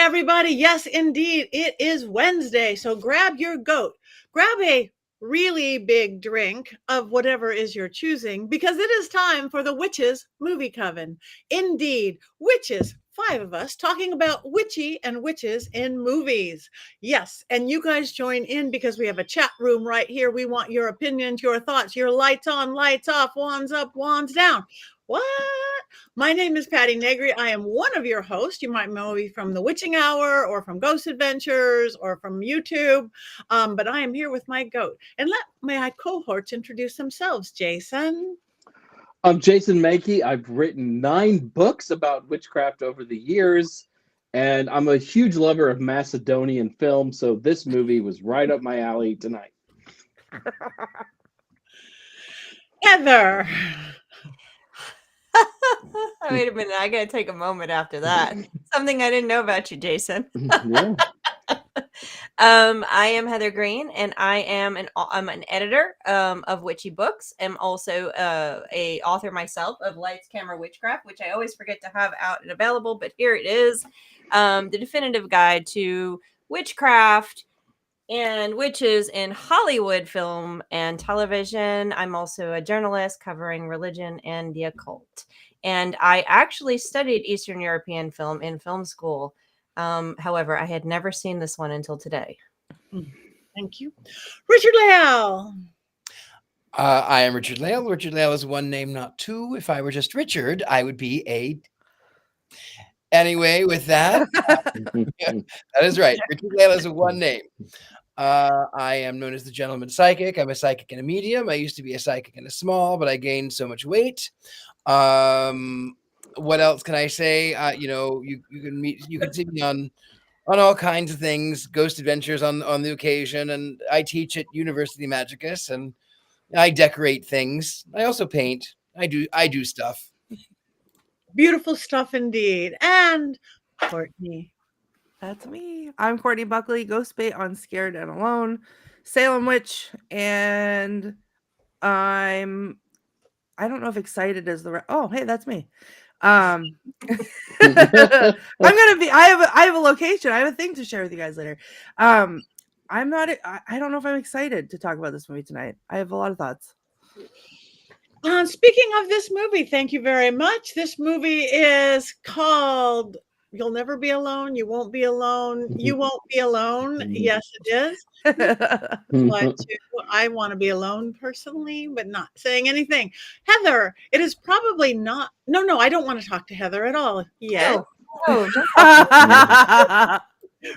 everybody. Yes, indeed. It is Wednesday. So grab your goat, grab a really big drink of whatever is your choosing, because it is time for the Witches Movie Coven. Indeed, witches, five of us talking about witchy and witches in movies. Yes, and you guys join in because we have a chat room right here. We want your opinions, your thoughts, your lights on, lights off, wands up, wands down. What? My name is Patti Negri. I am one of your hosts. You might know me from The Witching Hour or from Ghost Adventures or from YouTube, but I am here with my goat. And let my cohorts introduce themselves. Jason. I'm Jason Mankey. I've written 9 books about witchcraft over the years, and I'm a huge lover of Macedonian film, so this movie was right up my alley tonight. Heather. Wait a minute, I gotta take a moment after that. Something I didn't know about you, Jason. Yeah. I am Heather Greene, and I'm an editor of witchy books. I'm also a author myself of Lights, Camera, Witchcraft, which I always forget to have out and available, but here it is, the definitive guide to witchcraft and witches in Hollywood film and television. I'm also a journalist covering religion and the occult. And I actually studied Eastern European film in film school. However, I had never seen this one until today. Thank you. Richard-Lael. I am Richard-Lael. Richard-Lael is one name, not two. If I were just Richard, I would be a... Anyway, with that, that is right. Richard-Lael is a one name. I am known as the Gentleman Psychic. I'm a psychic and a medium. I used to be a psychic and a small, but I gained so much weight. What else can I say? You can see me on all kinds of things, Ghost Adventures on the occasion, and I teach at University Magicus, and I decorate things. I also paint. I do stuff. Beautiful stuff indeed. And Courtney. That's me. I'm Courtney Buckley, ghost bait on Scared and Alone, Salem Witch, and I don't know if excited is the right. Oh, hey, that's me. I'm gonna be. I have a location. I have a thing to share with you guys later. I'm not. I don't know if I'm excited to talk about this movie tonight. I have a lot of thoughts. Speaking of this movie, thank you very much. This movie is called You'll Never Be Alone. You Won't Be Alone. You Won't Be Alone. Yes, it is. But I want to be alone personally, but not saying anything. Heather, it is probably not. No, I don't want to talk to Heather at all yet.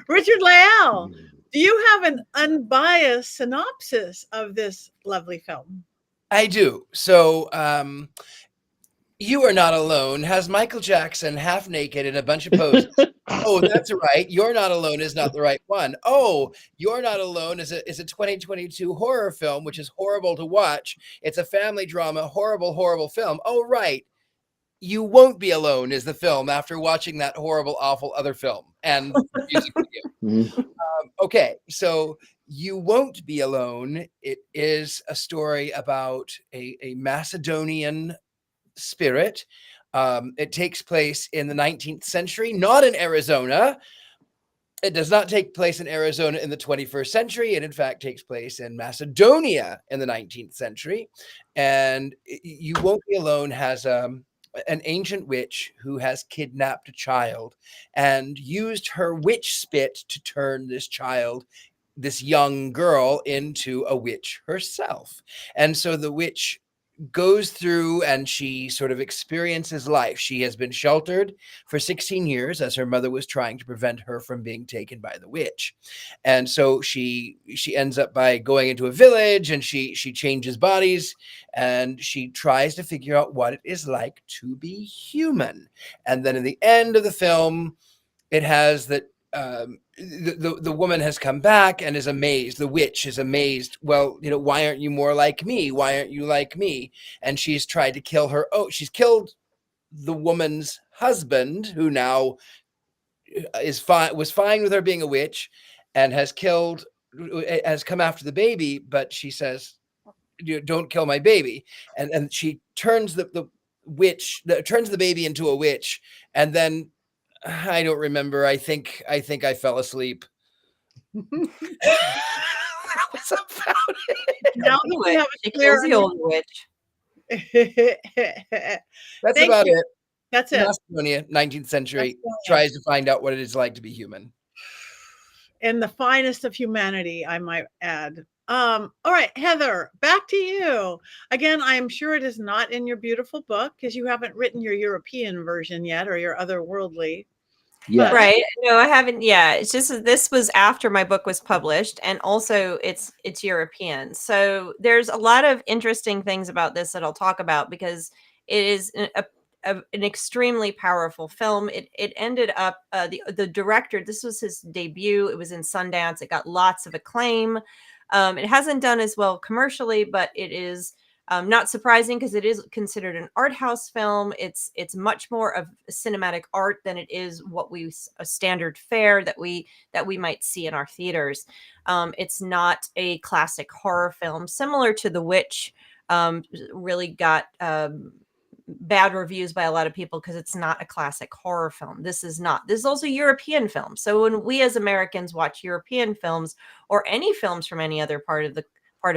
Richard-Lael, do you have an unbiased synopsis of this lovely film? I do. So, You Are Not Alone has Michael Jackson half naked in a bunch of poses. Oh, that's right. You're Not Alone is not the right one. Oh, You're Not Alone is a 2022 horror film, which is horrible to watch. It's a family drama, horrible film. Oh, right. You Won't Be Alone is the film after watching that horrible, awful other film and music video. Okay, so You Won't Be Alone. It is a story about a Macedonian spirit. It takes place in the 19th century, not in Arizona. It does not take place in Arizona in the 21st century. It, in fact, takes place in Macedonia in the 19th century. And You Won't Be Alone has an ancient witch who has kidnapped a child and used her witch spit to turn this young girl, into a witch herself. And so the witch goes through and she sort of experiences life. She has been sheltered for 16 years as her mother was trying to prevent her from being taken by the witch. And so she ends up by going into a village, and she changes bodies, and she tries to figure out what it is like to be human. And then in the end of the film, it has that the woman has come back and is amazed. The witch is amazed. Well, why aren't you more like me? Why aren't you like me? And she's tried to kill her. Oh, she's killed the woman's husband, who now was fine with her being a witch, and has come after the baby. But she says, "Don't kill my baby." And she turns the baby into a witch, and then I don't remember. I think I fell asleep. That was about it. Now that we have She a clear kills the old witch. That's Thank about you. it. That's it. Macedonia, 19th century, Macedonia. tries to find out what it is like to be human. In the finest of humanity, I might add. All right, Heather, back to you. Again, I'm sure it is not in your beautiful book because you haven't written your European version yet or your otherworldly. Yes. Right. No, I haven't. Yeah. It's just that this was after my book was published, and also it's European. So there's a lot of interesting things about this that I'll talk about because it is an extremely powerful film. It ended up the director. This was his debut. It was in Sundance. It got lots of acclaim. It hasn't done as well commercially, but it is. Not surprising because it is considered an art house film. It's much more of cinematic art than it is what a standard fare that we might see in our theaters. It's not a classic horror film, similar to The Witch. Really got bad reviews by a lot of people because it's not a classic horror film. This is not. This is also a European film. So when we as Americans watch European films or any films from any other part of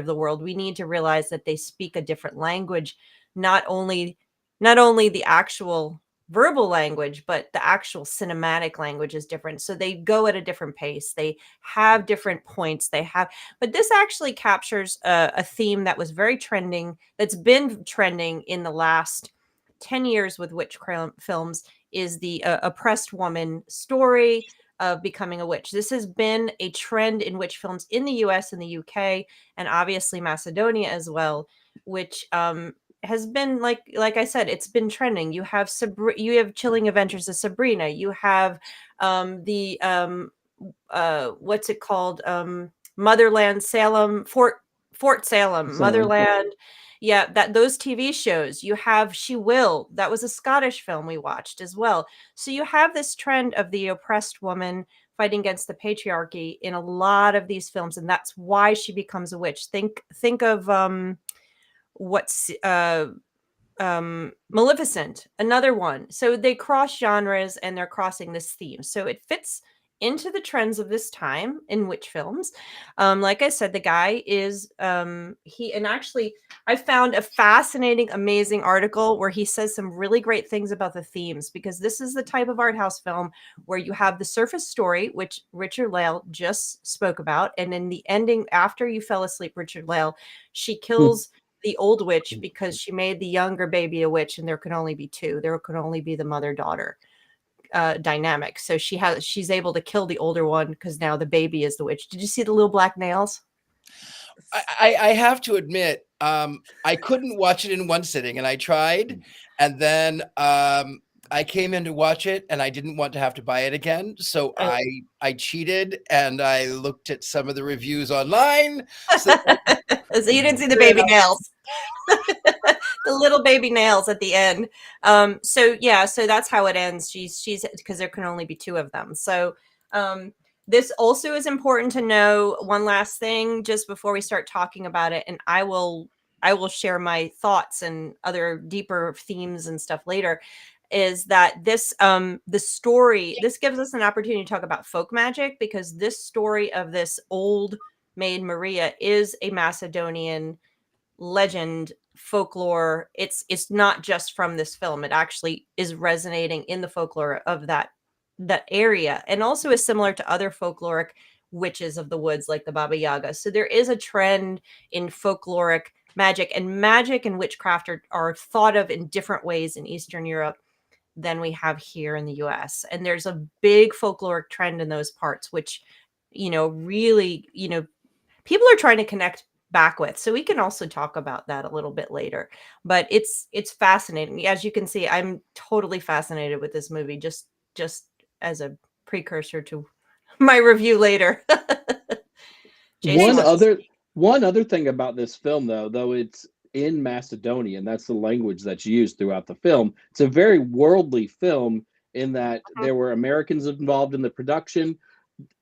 the world, we need to realize that they speak a different language, not only the actual verbal language, but the actual cinematic language is different. So they go at a different pace. They have different points. But this actually captures a theme that was very trending, that's been trending in the last 10 years with witch films, is the oppressed woman story of becoming a witch. This has been a trend in witch films in the US and the UK, and obviously Macedonia as well, which has been like I said, it's been trending. You have Chilling Adventures of Sabrina. You have what's it called? Motherland Salem, Fort Salem, Motherland. Yeah, those TV shows. You have She Will. That was a Scottish film we watched as well. So you have this trend of the oppressed woman fighting against the patriarchy in a lot of these films, and that's why she becomes a witch. Think of Maleficent, another one. So they cross genres and they're crossing this theme. So it fits into the trends of this time in witch films. Like I said, the guy is actually I found a fascinating, amazing article where he says some really great things about the themes, because this is the type of art house film where you have the surface story, which Richard-Lael just spoke about, and in the ending, after you fell asleep, Richard-Lael, she kills the old witch because she made the younger baby a witch, and there could only be two. There could only be the mother-daughter dynamic. So she's able to kill the older one because now the baby is the witch. Did you see the little black nails? I have to admit, I couldn't watch it in one sitting, and I tried, and then I came in to watch it, and I didn't want to have to buy it again, so I cheated, and I looked at some of the reviews online. So you didn't see the baby nails. The little baby nails at the end. So that's how it ends. She's because there can only be two of them. So this also is important to know. One last thing just before we start talking about it, and I will share my thoughts and other deeper themes and stuff later, is that this this gives us an opportunity to talk about folk magic, because this story of this old maid Maria is a Macedonian legend, folklore. It's not just from this film. It actually is resonating in the folklore of that area, and also is similar to other folkloric witches of the woods like the Baba Yaga. So there is a trend in folkloric magic, and witchcraft are thought of in different ways in Eastern Europe than we have here in the US. And there's a big folkloric trend in those parts, which, really, people are trying to connect back with. So we can also talk about that a little bit later. But it's fascinating. As you can see, I'm totally fascinated with this movie, just as a precursor to my review later. One other thing about this film, though it's in Macedonian, that's the language that's used throughout the film. It's a very worldly film in that there were Americans involved in the production.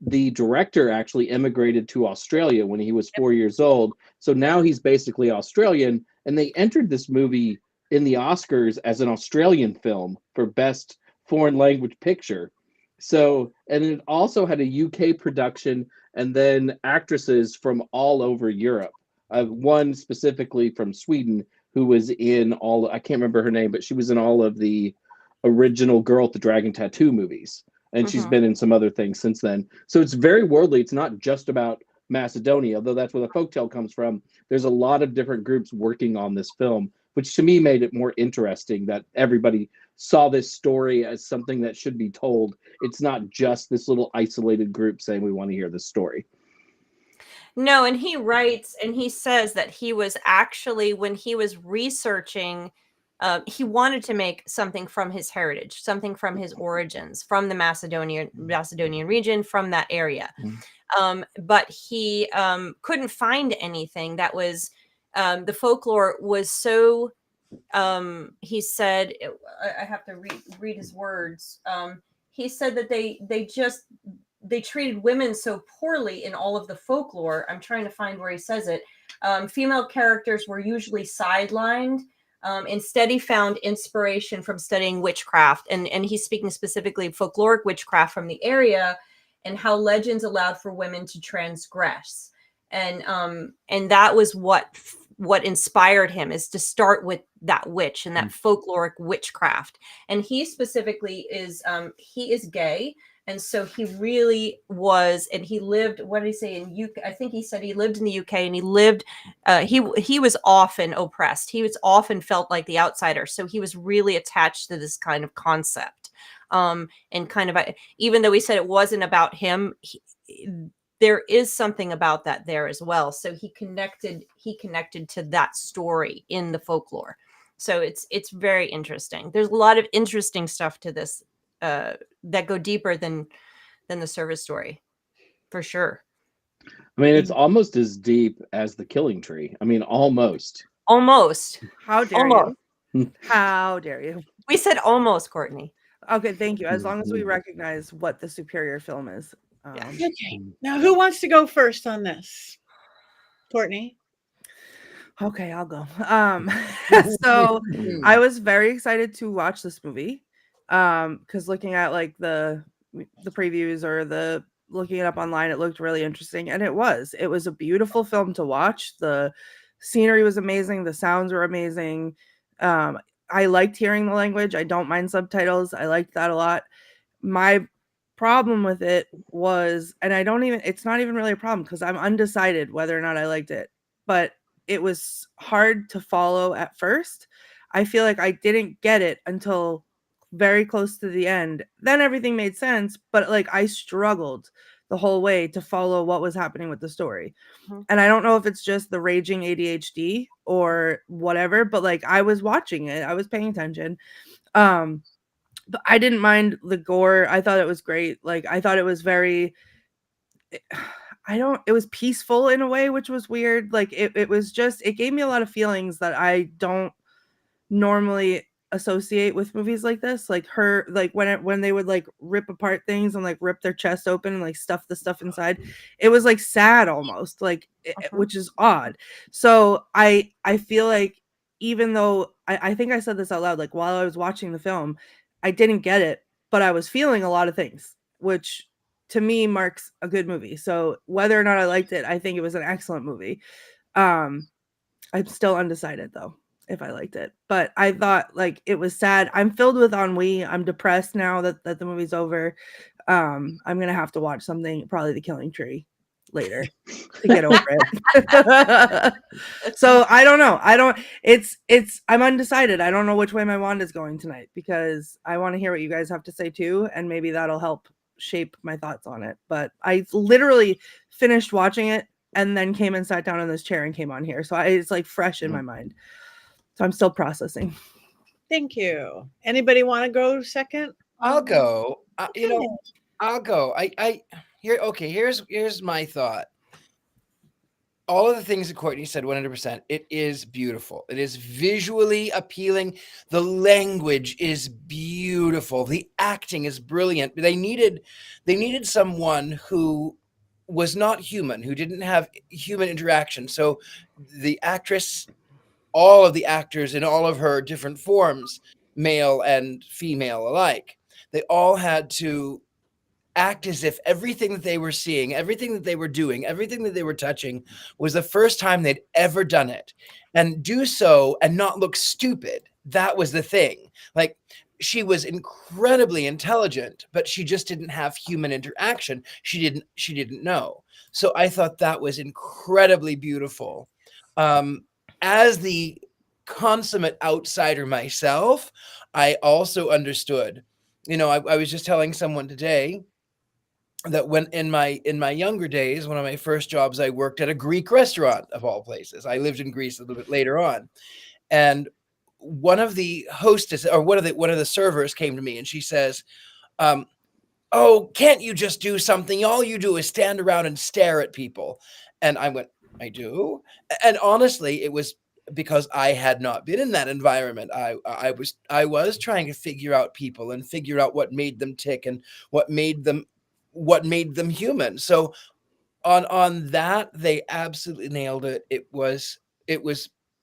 The director actually immigrated to Australia when he was 4 years old. So now he's basically Australian. And they entered this movie in the Oscars as an Australian film for Best foreign language picture. So, and it also had a UK production and then actresses from all over Europe. One specifically from Sweden who was in I can't remember her name, but she was in all of the original Girl with the Dragon Tattoo movies. And she's been in some other things since then. So it's very worldly. It's not just about Macedonia, although that's where the folktale comes from. There's a lot of different groups working on this film, which to me made it more interesting that everybody saw this story as something that should be told. It's not just this little isolated group saying we want to hear this story. No, and he writes and he says that he was actually, when he was researching, he wanted to make something from his heritage, something from his origins, from the Macedonian region, from that area. But he couldn't find anything that was, the folklore was so, he said, I have to read his words. He said that they treated women so poorly in all of the folklore. I'm trying to find where he says it. Female characters were usually sidelined. Instead, he found inspiration from studying witchcraft. And he's speaking specifically of folkloric witchcraft from the area and how legends allowed for women to transgress. And that was what inspired him, is to start with that witch and that folkloric witchcraft. And he specifically is, he is gay. And so he really was, and he lived, what did he say, in UK? I think he said he lived in the UK, and he lived, he was often oppressed. He was often felt like the outsider. So he was really attached to this kind of concept. And kind of, even though he said it wasn't about him, there is something about that there as well. So he connected to that story in the folklore. So it's very interesting. There's a lot of interesting stuff to this that go deeper than the service story, for sure. I mean, it's almost as deep as The Killing Tree. I mean, almost. How dare you? How dare you? We said almost, Courtney. Okay, thank you. As long as we recognize what the superior film is. Okay. Now, who wants to go first on this? Courtney. Okay, I'll go. So I was very excited to watch this movie. Because looking at like the previews or looking it up online, it looked really interesting, and it was a beautiful film to watch. The scenery was amazing, the sounds were amazing. I liked hearing the language. I don't mind subtitles. I liked that a lot. My problem with it was, and it's not even really a problem because I'm undecided whether or not I liked it, but it was hard to follow at first. I feel like I didn't get it until very close to the end. Then everything made sense, but like I struggled the whole way to follow what was happening with the story. And I don't know if it's just the raging ADHD or whatever, but like I was watching it, I was paying attention. But I didn't mind the gore. I thought it was great. Like I thought it was very it was peaceful in a way, which was weird. Like it was just, it gave me a lot of feelings that I don't normally associate with movies like this. Like her, like when they would like rip apart things and like rip their chest open and like stuff the stuff inside, it was like sad almost, like which is odd. So I feel like, even though I think I said this out loud, like while I was watching the film, I didn't get it, but I was feeling a lot of things, which to me marks a good movie. So whether or not I liked it, I think it was an excellent movie. I'm still undecided though if I liked it, but I thought like it was sad. I'm filled with ennui. I'm depressed now that the movie's over. I'm gonna have to watch something, probably The Killing Tree, later to get over it. So I don't know. I'm undecided. I don't know which way my wand is going tonight, because I want to hear what you guys have to say too, and maybe that'll help shape my thoughts on it. But I literally finished watching it and then came and sat down in this chair and came on here, so it's like fresh in my mind. So I'm still processing. Thank you. Anybody want to go second? I'll go. I'll go. Here's my thought. All of the things that Courtney said, 100%. It is beautiful. It is visually appealing. The language is beautiful. The acting is brilliant. They needed someone who was not human, who didn't have human interaction. So the actress, all of the actors in all of her different forms, male and female alike, They all had to act as if everything that they were seeing, everything that they were doing, everything that they were touching was the first time they'd ever done it, and do so and not look stupid. That was the thing. Like, she was incredibly intelligent, but she just didn't have human interaction. She didn't know. So I thought that was incredibly beautiful. As the consummate outsider myself, I also understood. I was just telling someone today that when in my younger days, one of my first jobs, I worked at a Greek restaurant of all places. I lived in Greece a little bit later on, and one of the hostess or one of the servers came to me and she says, "Oh, can't you just do something? All you do is stand around and stare at people." And I went, "I do." And honestly, it was because I had not been in that environment. I was trying to figure out people and figure out what made them tick and what made them human. So on that, they absolutely nailed it. It was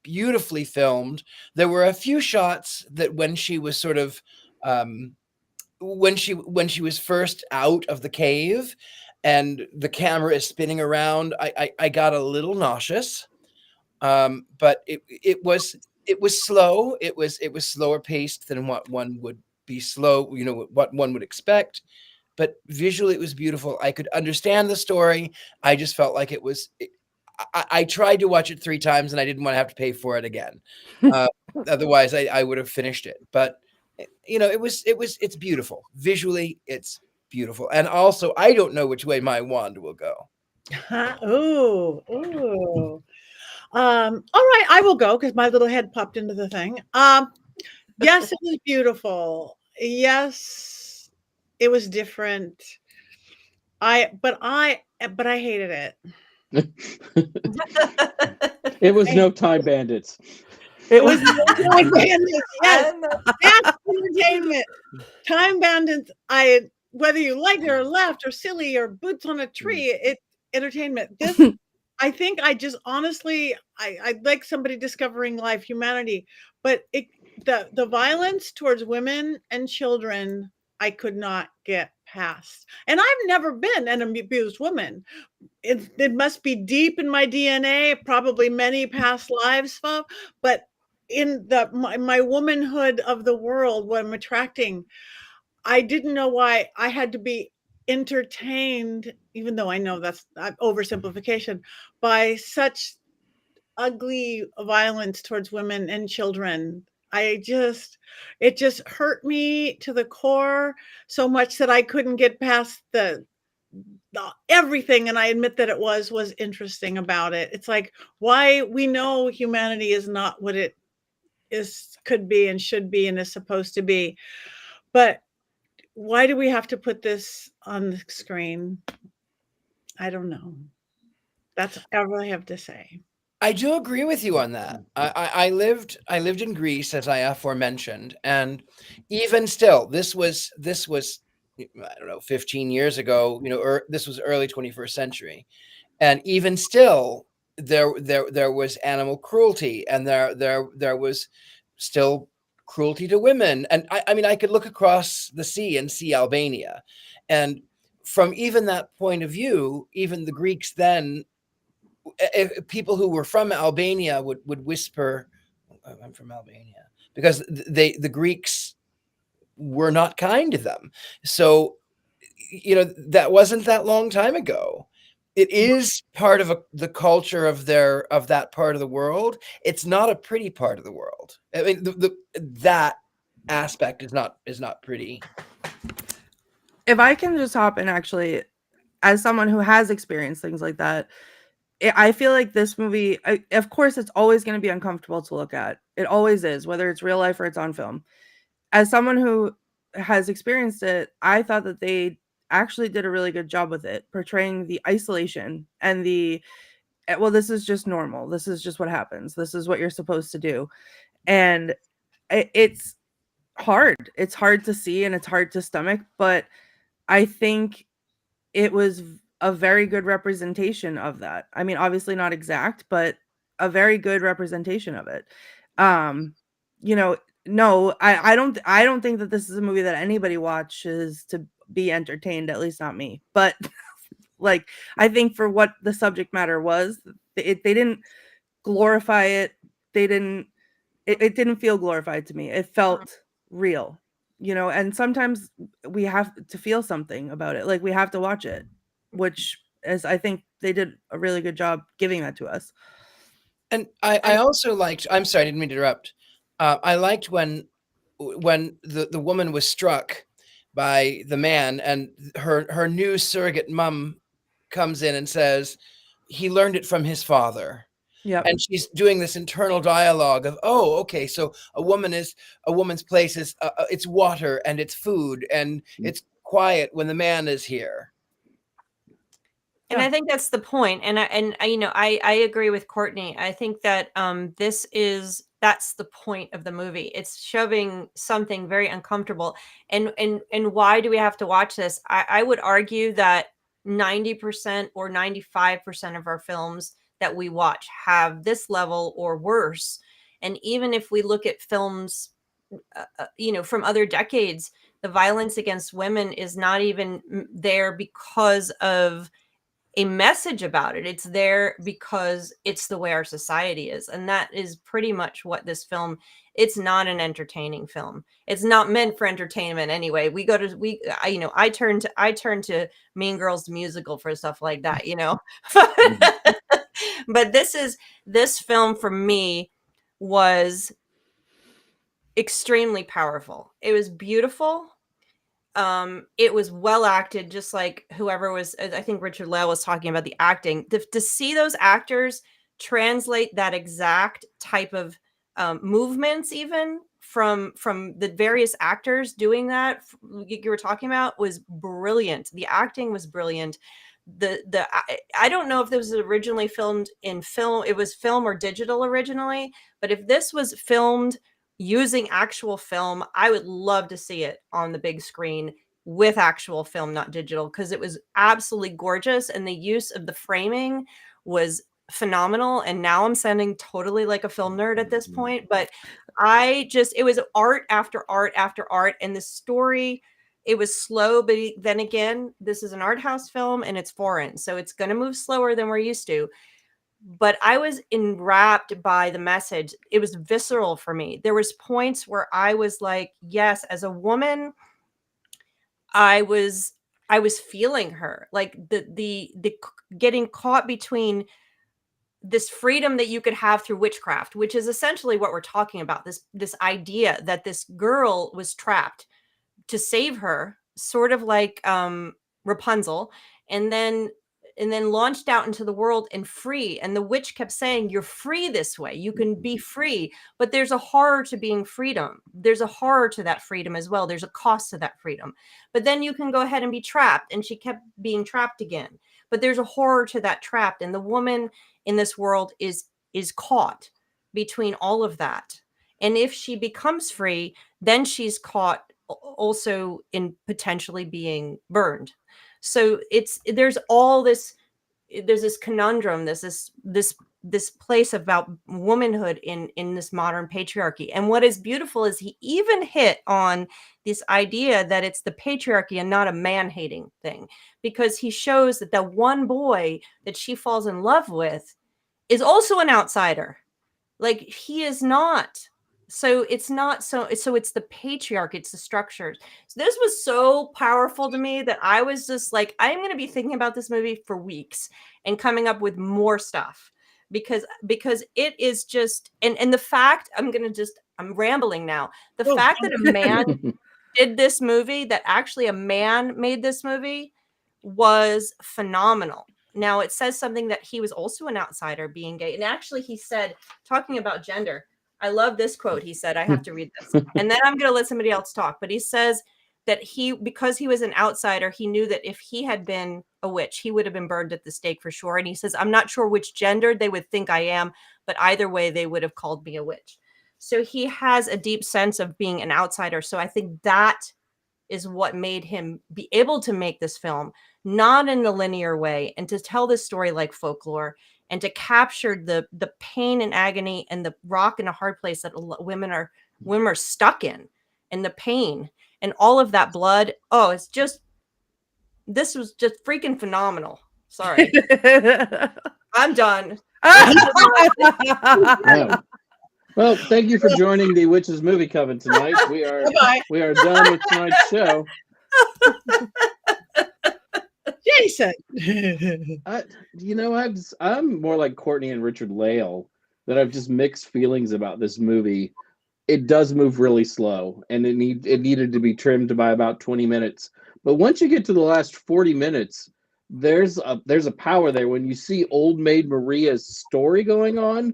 beautifully filmed. There were a few shots that when she was sort of when she was first out of the cave and the camera is spinning around, I got a little nauseous. But it was slow. It was slower paced than what one would be slow, what one would expect. But visually, it was beautiful. I could understand the story. I just felt like it was. I tried to watch it 3 times, and I didn't want to have to pay for it again. Otherwise, I would have finished it. But it's beautiful visually. It's beautiful, and also I don't know which way my wand will go. Ooh. All right, I will go because my little head popped into the thing. Yes, it was beautiful. Yes, it was different. But I hated it. It was no Time Bandits. It was no Time Bandits. Yes, that's entertainment. Time Bandits. Whether you liked it or laughed or silly or boots on a tree, it's entertainment. This, I think, I just honestly, I like somebody discovering life, humanity, but the violence towards women and children, I could not get past. And I've never been an abused woman. It must be deep in my DNA, probably many past lives, but in my womanhood of the world, what I'm attracting, I didn't know why I had to be entertained, even though I know that's oversimplification, by such ugly violence towards women and children. It just hurt me to the core so much that I couldn't get past the everything. And I admit that it was interesting about it. It's like, why we know humanity is not what it could be and should be and is supposed to be, but why do we have to put this on the screen? I don't know. That's all I have to say. I do agree with you on that. I lived in Greece, as I aforementioned, and even still, this was I don't know, 15 years ago. This was early 21st century, and even still, there was animal cruelty, and there was still cruelty to women. And I mean, I could look across the sea and see Albania, and from even that point of view, even the Greeks then. If people who were from Albania would whisper, "I'm from Albania," because the Greeks were not kind to them. So, that wasn't that long time ago. It is part of the culture of that part of the world. It's not a pretty part of the world. I mean, that aspect is not pretty. If I can just hop in, actually, as someone who has experienced things like that, I feel like this movie, of course, it's always going to be uncomfortable to look at. It always is, whether it's real life or it's on film. As someone who has experienced it, I thought that they actually did a really good job with it, portraying the isolation and well, this is just normal. This is just what happens. This is what you're supposed to do. And it's hard. It's hard to see and it's hard to stomach, but I think it was a very good representation of that. I mean, obviously not exact, but a very good representation of it. no, I don't think that this is a movie that anybody watches to be entertained, at least not me. But like, I think for what the subject matter was, they didn't glorify it. They didn't. It didn't feel glorified to me. It felt real, and sometimes we have to feel something about it. Like, we have to watch it, which is, I think they did a really good job giving that to us. And I also liked, I'm sorry, I didn't mean to interrupt. I liked when the woman was struck by the man, and her new surrogate mom comes in and says he learned it from his father. Yep. And she's doing this internal dialogue of, oh, okay, so a woman's place is it's water and it's food and it's quiet when the man is here. And I think that's the point. And I agree with Courtney. I think that that's the point of the movie. It's shoving something very uncomfortable. And why do we have to watch this? I would argue that 90% or 95% of our films that we watch have this level or worse. And even if we look at films, from other decades, the violence against women is not even there because of a message about it. It's there because it's the way our society is. And that is pretty much what this film, it's not an entertaining film. It's not meant for entertainment anyway. I turn to Mean Girls the musical for stuff like that, But this film for me was extremely powerful. It was beautiful. It was well acted, just like whoever was, I think Richard-Lael was talking about the acting. To see those actors translate that exact type of movements, even from the various actors doing that you were talking about, was brilliant. The acting was brilliant. I don't know if this was originally filmed in film. It was film or digital originally, but if this was filmed using actual film, I would love to see it on the big screen with actual film, not digital, because it was absolutely gorgeous and the use of the framing was phenomenal. And now I'm sounding totally like a film nerd at this point, but it was art after art after art, and the story, it was slow, but then again, this is an art house film and it's foreign, so it's going to move slower than we're used to. But I was enwrapped by the message. It was visceral for me. There was points where I was like, yes, as a woman, I was feeling her, like the getting caught between this freedom that you could have through witchcraft, which is essentially what we're talking about. This idea that this girl was trapped to save her, sort of like Rapunzel, and then launched out into the world and free. And the witch kept saying, you're free this way. You can be free. But there's a horror to being freedom. There's a horror to that freedom as well. There's a cost to that freedom. But then you can go ahead and be trapped. And she kept being trapped again. But there's a horror to that trapped. And the woman in this world is caught between all of that. And if she becomes free, then she's caught also in potentially being burned. So there's this conundrum, this place about womanhood in this modern patriarchy. And what is beautiful is he even hit on this idea that it's the patriarchy and not a man-hating thing, because he shows that the one boy that she falls in love with is also an outsider. Like, he is not. So it's not so it's the patriarchy, it's the structures. So this was so powerful to me that I was just like, I'm going to be thinking about this movie for weeks and coming up with more stuff, because it is just, and the fact, I'm rambling now. The fact that a man did this movie, that actually a man made this movie, was phenomenal. Now, it says something that he was also an outsider, being gay. And actually, he said, talking about gender, I love this quote. He said, I have to read this, and then I'm going to let somebody else talk. But he says that because he was an outsider, he knew that if he had been a witch, he would have been burned at the stake for sure. And he says, I'm not sure which gender they would think I am, but either way, they would have called me a witch. So he has a deep sense of being an outsider. So I think that is what made him be able to make this film, not in the linear way, and to tell this story like folklore, and to capture the pain and agony and the rock and a hard place that women are women are stuck in, and the pain and all of that blood. Oh, this was just freaking phenomenal. Sorry. I'm done. Wow. Well, thank you for joining the Witches Movie Coven tonight. We are done with tonight's show. Jason. I'm more like Courtney and Richard-Lael, that I've just mixed feelings about this movie. It does move really slow, and it needed to be trimmed by about 20 minutes. But once you get to the last 40 minutes, there's a power there. When you see Old Maid Maria's story going on,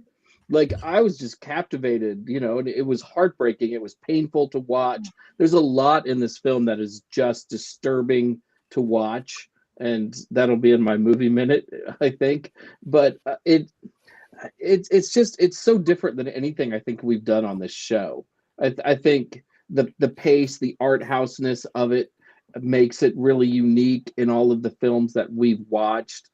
like, I was just captivated, and it was heartbreaking. It was painful to watch. There's a lot in this film that is just disturbing to watch, and that'll be in my movie minute, I think. But it's so different than anything I think we've done on this show. I think the pace, the art houseness of it makes it really unique in all of the films that we've watched.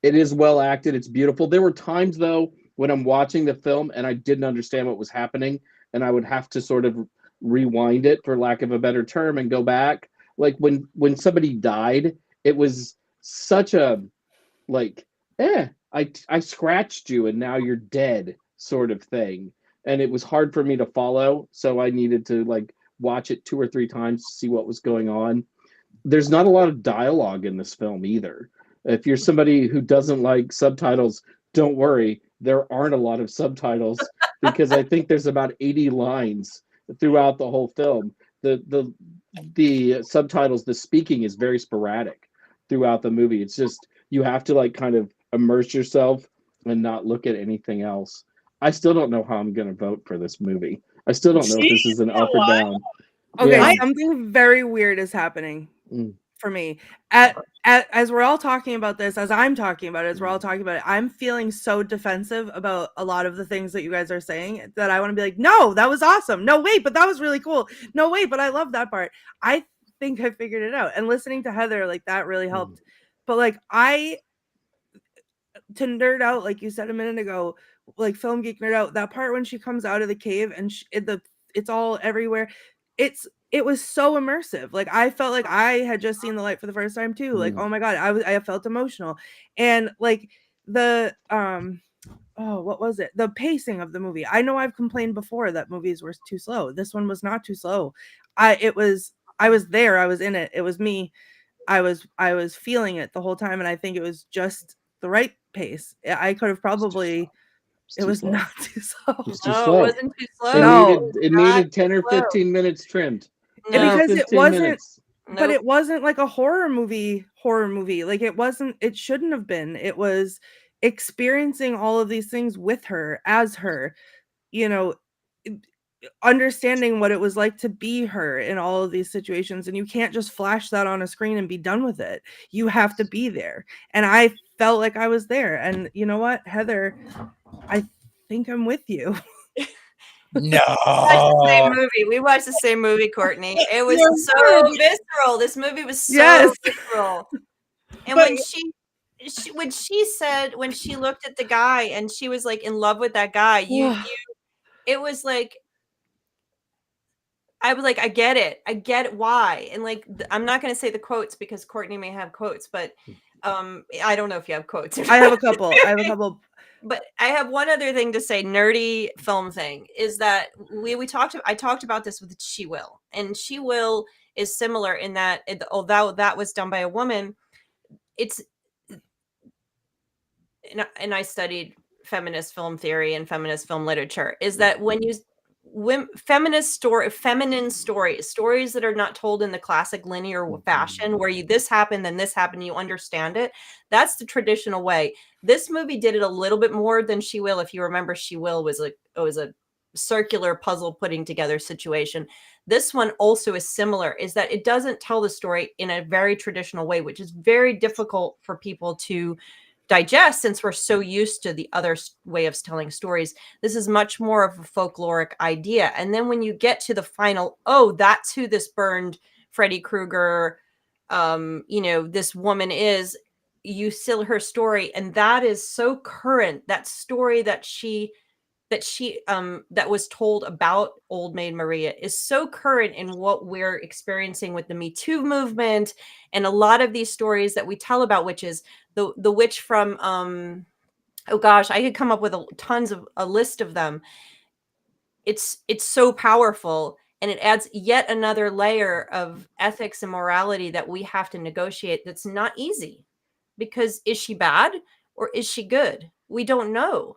It is well acted. It's beautiful. There were times, though, when I'm watching the film and I didn't understand what was happening, and I would have to sort of rewind it, for lack of a better term, and go back. Like when somebody died, it was such a, like, I scratched you and now you're dead sort of thing. And it was hard for me to follow, so I needed to, like, watch it 2 or 3 times to see what was going on. There's not a lot of dialogue in this film either. If you're somebody who doesn't like subtitles, don't worry. There aren't a lot of subtitles, because I think there's about 80 lines throughout the whole film. The subtitles, the speaking is very sporadic throughout the movie. It's just, you have to, like, kind of immerse yourself and not look at anything else. I still don't know how I'm going to vote for this movie. I still don't know if this is an up or down. Okay, Yeah. something very weird is happening for me. As we're all talking about this, as I'm talking about it, as we're all talking about it, I'm feeling so defensive about a lot of the things that you guys are saying that I want to be like, no, that was awesome. No, wait, but that was really cool. No, wait, but I love that part. I think I figured it out. And listening to Heather, like, that really helped. But, like, to nerd out, like you said a minute ago, like, film geek nerd out, that part when she comes out of the cave and it's all everywhere. It was so immersive. Like, I felt like I had just seen the light for the first time too. Like, oh my God, I felt emotional. And, like, the what was it? The pacing of the movie. I know I've complained before that movies were too slow. This one was not too slow. I was there. I was in it. It was me. I was feeling it the whole time, and I think it was just the right pace. I could have probably. It was not too slow. It's too No, slow. it wasn't too slow. It needed 10 or 15 minutes trimmed. No. Because it wasn't. But Nope. it wasn't like a horror movie. Like, it wasn't. It shouldn't have been. It was experiencing all of these things with her, as her, understanding what it was like to be her in all of these situations. And you can't just flash that on a screen and be done with it. You have to be there. And I felt like I was there. And you know what, Heather, I think I'm with you. No. We watched the same movie, Courtney. It was so visceral. This movie was so visceral. And when she looked at the guy and she was, like, in love with that guy, it was like, I was like, I get it why. And, like, I'm not going to say the quotes because Courtney may have quotes, but I don't know if you have quotes. I have a couple. But I have one other thing to say, nerdy film thing, is that I talked about this with She Will. And She Will is similar in that, although that was done by a woman, and I studied feminist film theory and feminist film literature, is that when you feminine stories that are not told in the classic linear fashion, where this happened, then this happened, you understand it. That's the traditional way. This movie did it a little bit more than She Will. If you remember, She Will was a circular puzzle putting together situation. This one also is similar, is that it doesn't tell the story in a very traditional way, which is very difficult for people to digest since we're so used to the other way of telling stories. This is much more of a folkloric idea. And then when you get to the final, that's who this burned Freddy Krueger, this woman is, you see her story. And that is so current, that story that she that was told about Old Maid Maria is so current in what we're experiencing with the Me Too movement and a lot of these stories that we tell about witches. The witch from oh gosh, I could come up with tons of a list of them. It's so powerful, and it adds yet another layer of ethics and morality that we have to negotiate. That's not easy, because is she bad or is she good? We don't know.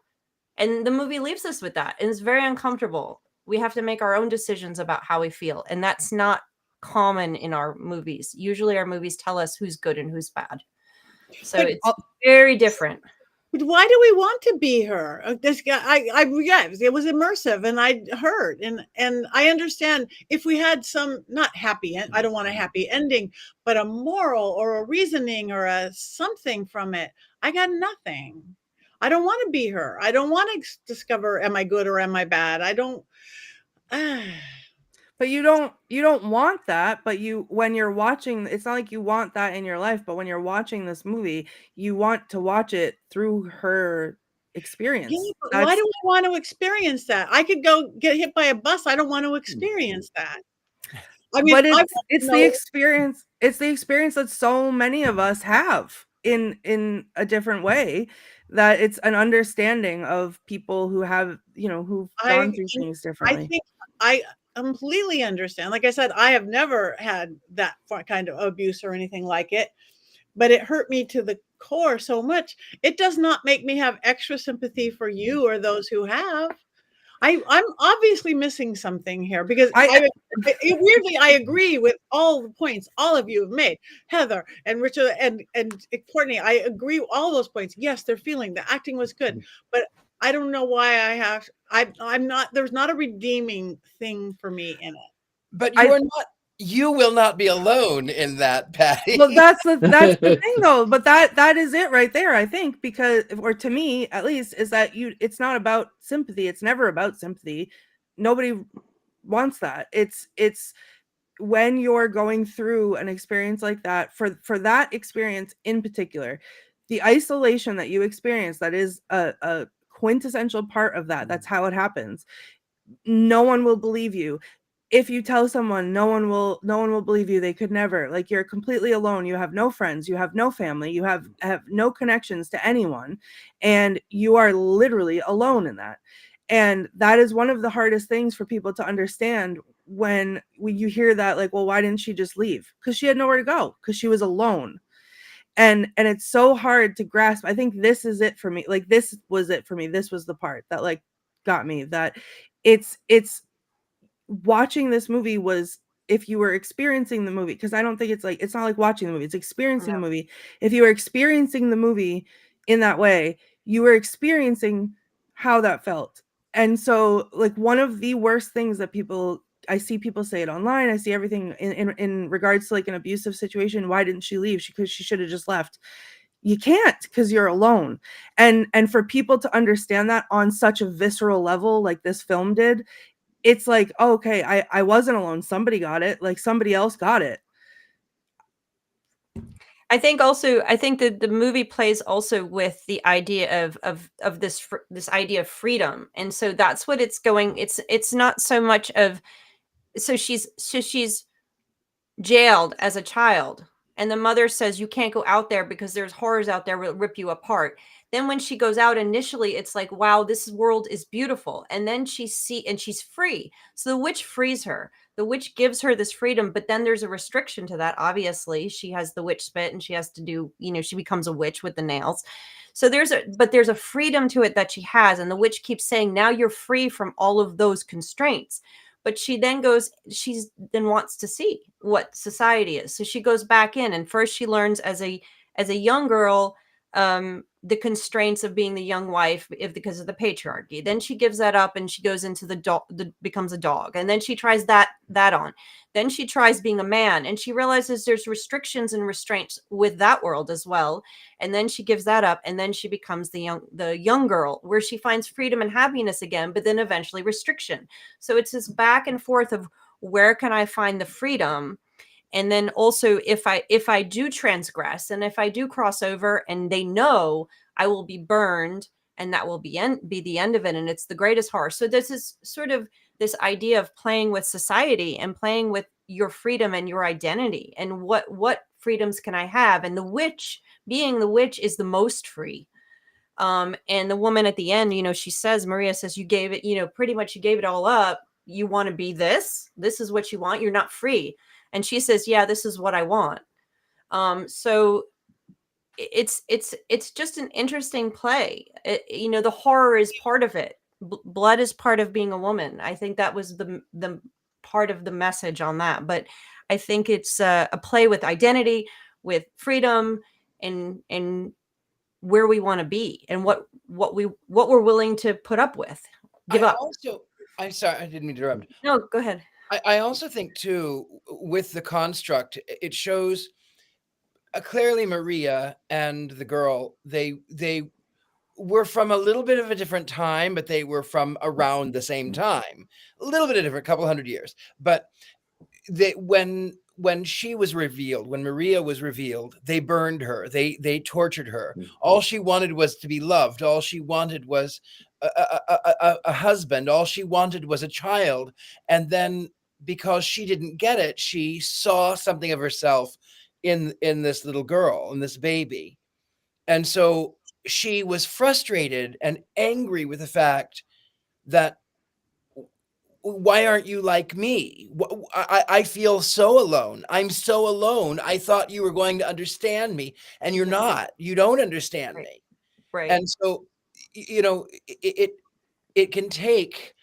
And the movie leaves us with that, and it's very uncomfortable. We have to make our own decisions about how we feel, and that's not common in our movies. Usually our movies tell us who's good and who's bad. So But- it's very different. But why do we want to be her? This guy, yeah, it was immersive, and I heard, and I understand if we had some not happy, I don't want a happy ending, but a moral or a reasoning or a something from it. I got nothing. I don't want to be her. I don't want to discover, am I good or am I bad? I don't. But you don't want that, but when you're watching, it's not like you want that in your life, but when you're watching this movie, you want to watch it through her experience. Yeah, but why do we want to experience that? I could go get hit by a bus. I don't want to experience that. I mean, but it's the experience. It's the experience that so many of us have in a different way. That it's an understanding of people who have, who've gone through things differently. I think I completely understand. Like I said, I have never had that kind of abuse or anything like it, but it hurt me to the core so much. It does not make me have extra sympathy for you or those who have. I'm obviously missing something here, because weirdly, I agree with all the points all of you have made, Heather and Richard and Courtney. I agree with all those points. Yes, they're feeling the acting was good, but I don't know why I'm not. There's not a redeeming thing for me in it. But you will not be alone in that, Patti. Well, that's the thing, though. But that is it right there, I think, because, or to me at least, is that it's not about sympathy. It's never about sympathy. Nobody wants that. It's when you're going through an experience like that, for that experience in particular, the isolation that you experience, that is a quintessential part of that. That's how it happens. No one will believe you. If you tell someone, no one will believe you. They could never. Like, you're completely alone. You have no friends. You have no family. You have no connections to anyone, and you are literally alone in that. And that is one of the hardest things for people to understand when you hear that, like, well, why didn't she just leave? Because she had nowhere to go, because she was alone. And it's so hard to grasp. I think this is it for me. Like, this was it for me. This was the part that, like, got me, that it's watching this movie was, if you were experiencing the movie, because I don't think it's not like watching the movie, it's experiencing the movie. If you were experiencing the movie in that way, you were experiencing how that felt. And so, like, one of the worst things that I see people say it online, I see everything in regards to, like, an abusive situation. Why didn't she leave? Because she should have just left. You can't, because you're alone. And for people to understand that on such a visceral level, like this film did, it's like, oh, okay, I wasn't alone. Somebody got it. Like, somebody else got it. I think that the movie plays also with the idea of this idea of freedom. And so that's what it's going. It's not so much of, so she's jailed as a child, and the mother says, you can't go out there because there's horrors out there will rip you apart. Then when she goes out, initially it's like, wow, this world is beautiful. And then she's free. So the witch frees her. The witch gives her this freedom, but then there's a restriction to that. Obviously, she has the witch spit, and she has to do, she becomes a witch with the nails. So there's a freedom to it that she has. And the witch keeps saying, now you're free from all of those constraints. But she then wants to see what society is. So she goes back in, and first she learns as a young girl, the constraints of being the young wife because of the patriarchy. Then she gives that up, and she goes into becomes a dog. And then she tries that on. Then she tries being a man, and she realizes there's restrictions and restraints with that world as well. And then she gives that up, and then she becomes the young girl, where she finds freedom and happiness again, but then eventually restriction. So it's this back and forth of, where can I find the freedom? And then also, if I do transgress, and if I do cross over, and they know I will be burned and that will be the end of it, and it's the greatest horror. So this is sort of this idea of playing with society and playing with your freedom and your identity, and what freedoms can I have. And the witch, being the witch, is the most free. And the woman at the end, she says, Maria says, you gave it, pretty much you gave it all up. You want to be this is what you want. You're not free. And she says, yeah, this is what I want. So it's just an interesting play. The horror is part of it. Blood is part of being a woman. I think that was the part of the message on that. But I think it's a play with identity, with freedom, and where we want to be, and what we're willing to put up with. Give up. I'm sorry, I didn't mean to interrupt. No, go ahead. I also think too, with the construct, it shows clearly Maria and the girl, they were from a little bit of a different time, but they were from around the same time. A little bit of different, couple hundred years. But when she was revealed, when Maria was revealed, they burned her. They tortured her. All she wanted was to be loved. All she wanted was a husband. All she wanted was a child. And then because she didn't get it, she saw something of herself in this little girl, in this baby. And so she was frustrated and angry with the fact that, why aren't you like me? I feel so alone. I'm so alone. I thought you were going to understand me, and you're not. You don't understand me. Right. And so, it can take,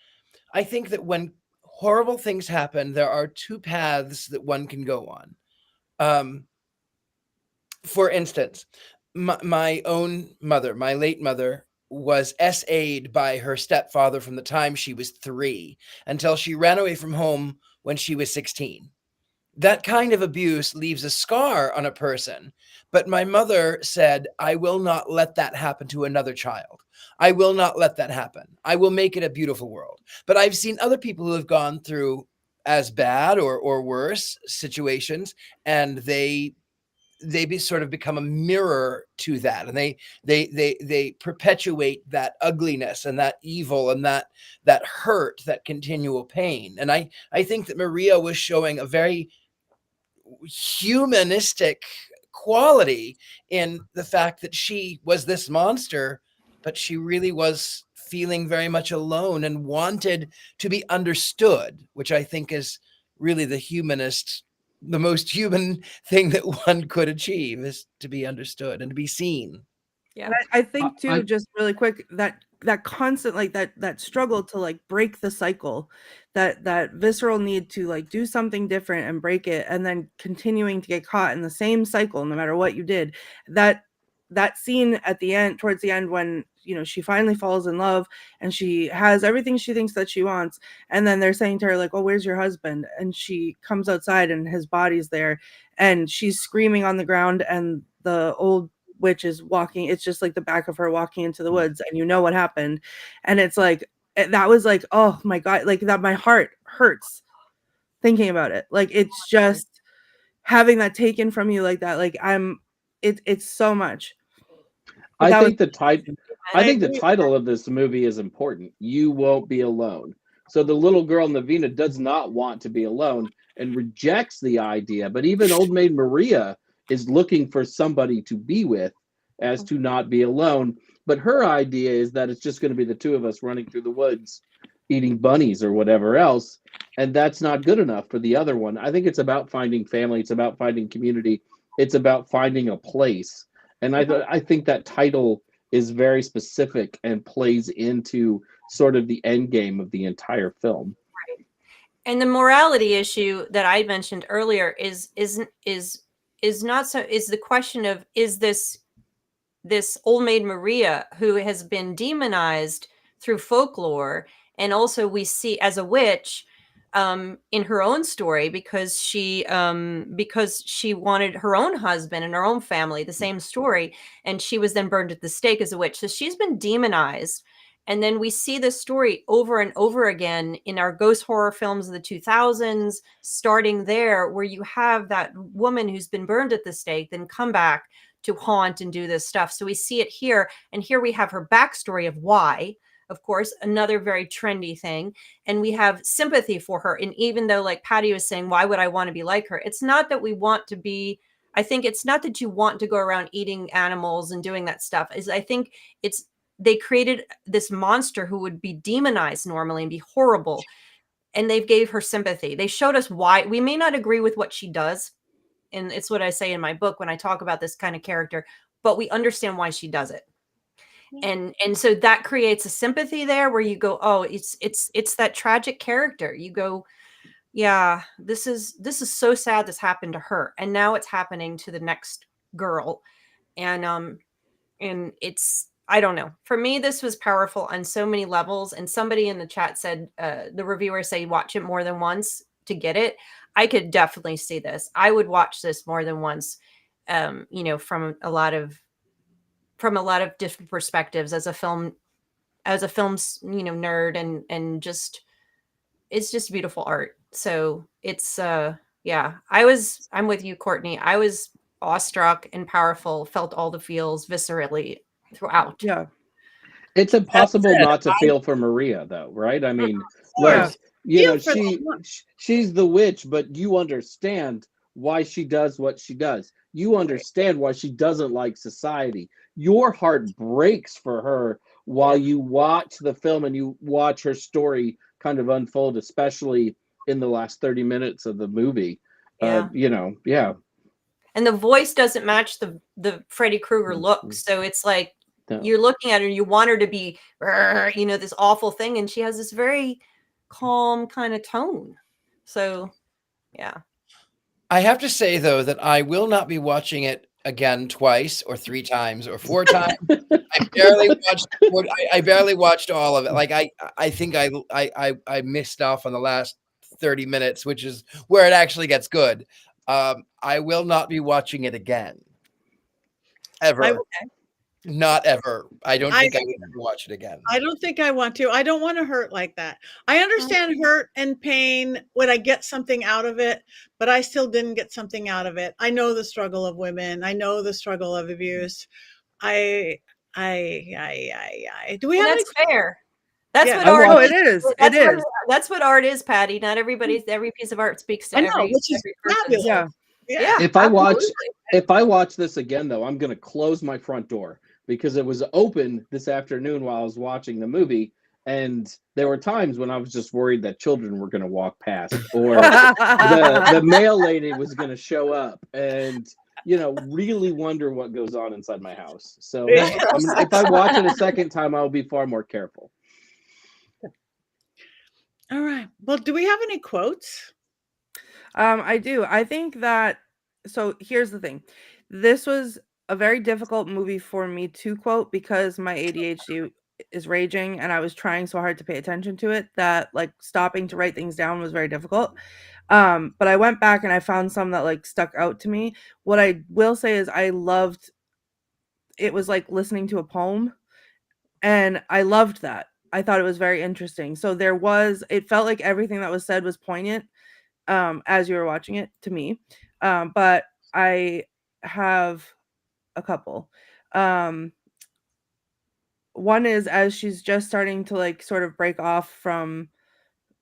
I think that when horrible things happen, there are two paths that one can go on. For instance, my own mother, my late mother, was SA'd by her stepfather from the time she was 3 until she ran away from home when she was 16. That kind of abuse leaves a scar on a person. But my mother said, I will not let that happen to another child. I will not let that happen. I will make it a beautiful world. But I've seen other people who have gone through as bad or worse situations, and they sort of become a mirror to that, and they perpetuate that ugliness and that evil and that hurt, that continual pain. And I think that Maria was showing a very humanistic quality in the fact that she was this monster, but she really was feeling very much alone and wanted to be understood, which I think is really the most human thing that one could achieve, is to be understood and to be seen. Yeah. I think too, just really quick, that constant, like that struggle to like break the cycle, that visceral need to like do something different and break it, and then continuing to get caught in the same cycle no matter what you did. That scene at the end, towards the end, when she finally falls in love and she has everything she thinks that she wants, and then they're saying to her like, oh, where's your husband? And she comes outside and his body's there, and she's screaming on the ground, and the old witch is walking. It's just like the back of her walking into the woods, and what happened. And it's like, that was like, oh my God, like that, my heart hurts thinking about it. Like, it's just having that taken from you like that. Like, it's so much. I think the title of this movie is important. You Won't Be Alone. So the little girl Navina does not want to be alone and rejects the idea. But even Old Maid Maria is looking for somebody to be with, as to not be alone. But her idea is that it's just going to be the two of us running through the woods, eating bunnies or whatever else. And that's not good enough for the other one. I think it's about finding family. It's about finding community. It's about finding a place. And I think that title is very specific and plays into sort of the end game of the entire film. Right. And the morality issue that I mentioned earlier is the question of, is this Old Maid Maria, who has been demonized through folklore, and also we see as a witch in her own story, because she wanted her own husband and her own family, the same story, and she was then burned at the stake as a witch. So she's been demonized, And then we see this story over and over again in our ghost horror films of the 2000s, starting there, where you have that woman who's been burned at the stake, then come back to haunt and do this stuff. So we see it here. And here we have her backstory of why, of course, another very trendy thing. And we have sympathy for her. And even though, like Patti was saying, why would I want to be like her? It's not that we want to be, I think it's not that you want to go around eating animals and doing that stuff. I think it's, they created this monster who would be demonized normally and be horrible. And they gave her sympathy. They showed us why. We may not agree with what she does. And it's what I say in my book when I talk about this kind of character, but we understand why she does it. And so that creates a sympathy there where you go, oh, it's that tragic character. You go, yeah, this is so sad this happened to her. And now it's happening to the next girl. And it's, I don't know. For me, this was powerful on so many levels. And somebody in the chat said, the reviewer say, watch it more than once to get it. I could definitely see this. I would watch this more than once, from a lot of different perspectives as a film's, nerd and just, it's just beautiful art. So it's, yeah, I'm with you, Courtney. I was awestruck and powerful, felt all the feels viscerally throughout. Yeah. It's impossible not to feel for Maria, though, right? I mean, like, she's the witch, but you understand why she does what she does. You understand why she doesn't like society. Your heart breaks for her while you watch the film and you watch her story kind of unfold, especially in the last 30 minutes of the movie. And the voice doesn't match the Freddy Krueger look. So it's like, you're looking at her, you want her to be, this awful thing. And she has this very calm kind of tone. So, yeah. I have to say, though, that I will not be watching it again twice or 3 times or 4 times. I barely watched all of it. Like, I think I missed off on the last 30 minutes, which is where it actually gets good. I will not be watching it again. Ever. Not ever. I don't think I would ever watch it again. I don't think I want to. I don't want to hurt like that. I understand hurt and pain when I get something out of it, but I still didn't get something out of it. I know the struggle of women. I know the struggle of abuse. Do we have that's fair. That's what art is. It is. That's what art is, Patti. Not every piece of art speaks to every person. Yeah. If I watch this again, though, I'm going to close my front door because it was open this afternoon while I was watching the movie. And there were times when I was just worried that children were going to walk past or the mail lady was going to show up and, really wonder what goes on inside my house. So if I watch it a second time, I'll be far more careful. All right. Well, do we have any quotes? I do. I think that, so here's the thing. This was a very difficult movie for me to quote because my ADHD is raging and I was trying so hard to pay attention to it that like stopping to write things down was very difficult. But I went back and I found some that like stuck out to me. What I will say is I loved, it was like listening to a poem and I loved that. I thought it was very interesting. So it felt like everything that was said was poignant as you were watching it to me. But I have a couple. One is as she's just starting to like sort of break off from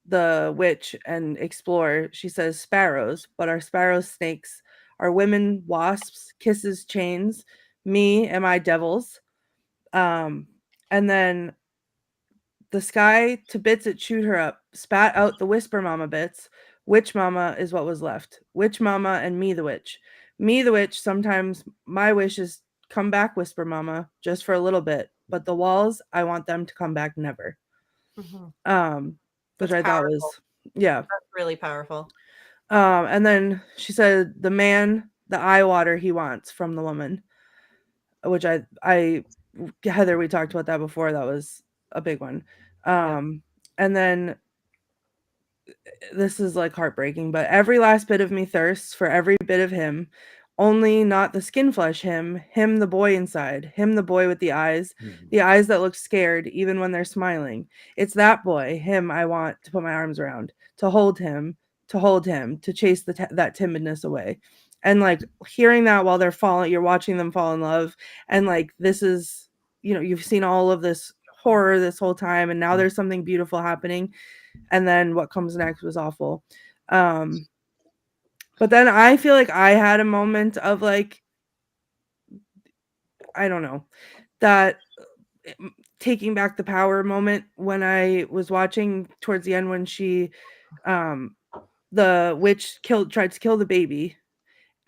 the witch and explore, she says sparrows, but are sparrows snakes? Are women wasps? Kisses chains? Me, am I devils? And then the sky to bits it chewed her up, spat out the whisper mama bits. Witch mama is what was left. Witch mama and me the witch. Me the witch, sometimes my wish is come back, whisper mama, just for a little bit. But the walls, I want them to come back never. Mm-hmm. Which I thought was, that's really powerful. And then she said, the man, the eye water he wants from the woman, which I Heather, we talked about that before. That was a big one. And then this is like heartbreaking, but every last bit of me thirsts for every bit of him. only not the skin flesh him, the boy inside, him, the boy with the eyes that look scared even when they're smiling. It's that boy, him I want to put my arms around, to hold him, to chase that timidness away. And like hearing that while they're falling, you're watching them fall in love. And like, this is, you've seen all of this horror this whole time, and now there's something beautiful happening. And then what comes next was awful. But then I feel like I had a moment of like, I don't know, that taking back the power moment when I was watching towards the end when she, the witch tried to kill the baby,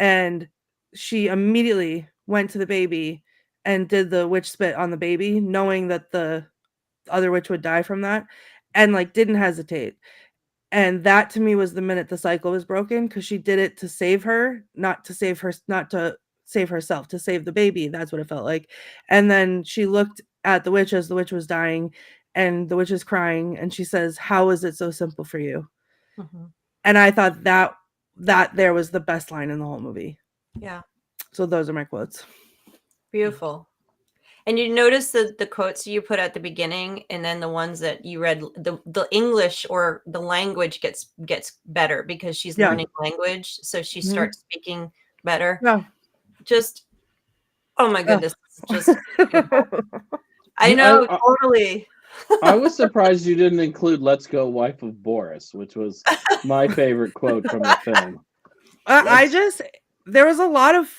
and she immediately went to the baby and did the witch spit on the baby, knowing that the other witch would die from that, and like didn't hesitate. And that to me was the minute the cycle was broken, because she did it to save her, not to save herself, to save the baby. That's what it felt like. And then she looked at the witch as the witch was dying, and the witch is crying, and she says, "How is it so simple for you?" Mm-hmm. And I thought that there was the best line in the whole movie. Yeah. So those are my quotes. Beautiful. And you notice the quotes you put at the beginning, and then the ones that you read, the English or the language gets better because she's learning language, so she starts speaking better. Yeah. Just, oh my goodness, just I know, totally. I was surprised you didn't include "Let's go, wife of Boris," which was my favorite quote from the film. There was a lot of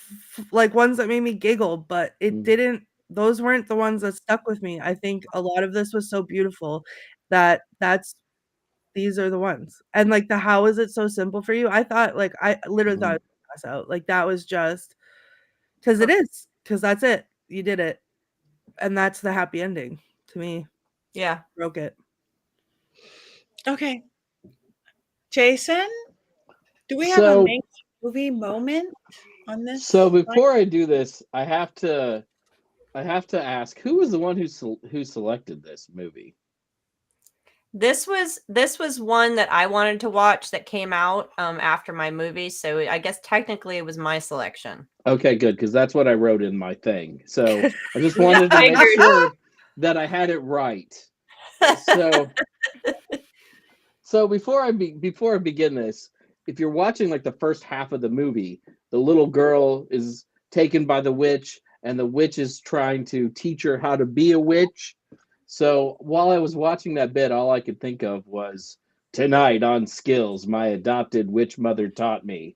like ones that made me giggle, but it didn't. Those weren't the ones that stuck with me. I think a lot of this was so beautiful that these are the ones. And like the "how is it so simple for you?" I thought, like, I literally thought it was pass out. Like that was just because that's it. You did it. And that's the happy ending to me. Yeah. Broke it. Okay. Jason, do we have a main movie moment on this? So before I do this, I have to ask, who was the one who selected this movie? This was one that I wanted to watch that came out after my movie, so I guess technically it was my selection. Okay, good, because that's what I wrote in my thing. So I just wanted to make sure that I had it right. So before I begin this, if you're watching like the first half of the movie, the little girl is taken by the witch, and the witch is trying to teach her how to be a witch. So while I was watching that bit, all I could think of was, "Tonight on Skills, my adopted witch mother taught me."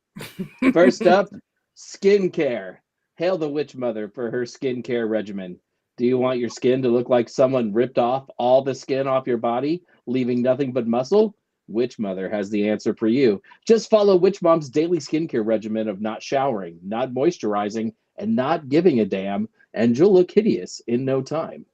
First up, skincare. Hail the witch mother for her skincare regimen. Do you want your skin to look like someone ripped off all the skin off your body, leaving nothing but muscle? Witch mother has the answer for you. Just follow Witch Mom's daily skincare regimen of not showering, not moisturizing, and not giving a damn, and you'll look hideous in no time.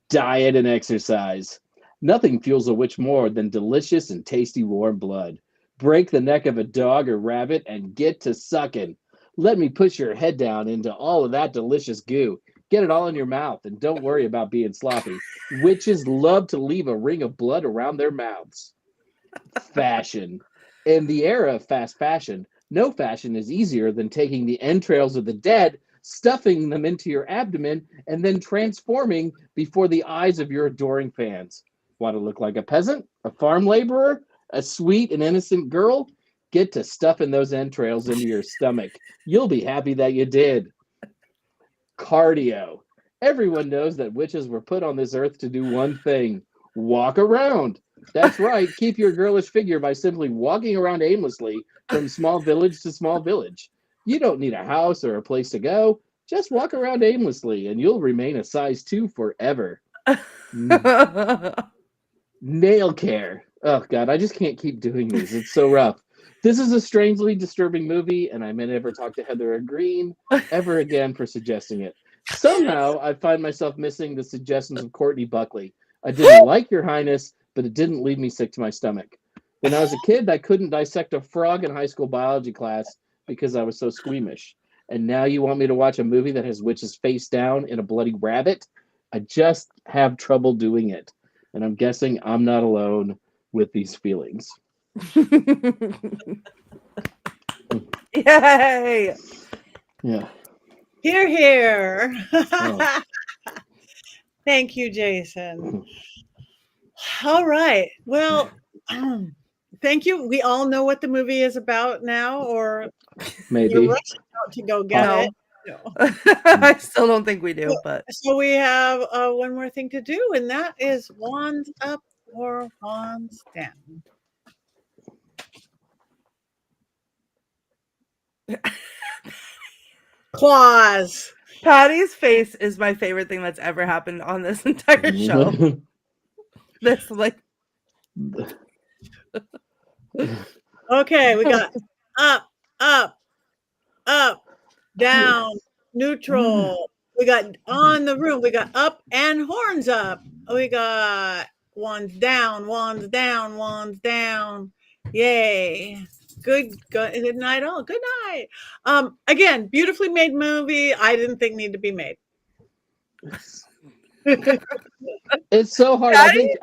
Diet and exercise. Nothing fuels a witch more than delicious and tasty warm blood. Break the neck of a dog or rabbit and get to sucking. Let me push your head down into all of that delicious goo. Get it all in your mouth, and don't worry about being sloppy. Witches love to leave a ring of blood around their mouths. Fashion. In the era of fast fashion, no fashion is easier than taking the entrails of the dead, stuffing them into your abdomen, and then transforming before the eyes of your adoring fans. Want to look like a peasant, a farm laborer, a sweet and innocent girl? Get to stuffing those entrails into your stomach. You'll be happy that you did. Cardio. Everyone knows that witches were put on this earth to do one thing: walk around. That's right. Keep your girlish figure by simply walking around aimlessly from small village to small village. You don't need a house or a place to go. Just walk around aimlessly and you'll remain a size 2 forever. Nail care. Oh, God, I just can't keep doing these. It's so rough. This is a strangely disturbing movie, and I may never talk to Heather or Greene ever again for suggesting it. Somehow, I find myself missing the suggestions of Courtney Buckley. I didn't like Your Highness, but it didn't leave me sick to my stomach. When I was a kid, I couldn't dissect a frog in high school biology class because I was so squeamish. And now you want me to watch a movie that has witches face down in a bloody rabbit? I just have trouble doing it. And I'm guessing I'm not alone with these feelings. Yay! Yeah. Hear, hear. Oh. Thank you, Jason. All right. Well, thank you. We all know what the movie is about now, or Maybe. you're rushing out to go get No. it. No. I still don't think we do, but So we have one more thing to do, and that is wands up or wands down. Claws. Patty's face is my favorite thing that's ever happened on this entire show. This like Okay, we got up, up, up, down, neutral. We got on the room. We got up and horns up. We got wands down, wands down, wands down. Yay. Good night all. Good night. Again, beautifully made movie. I didn't think needed to be made. It's so hard. I think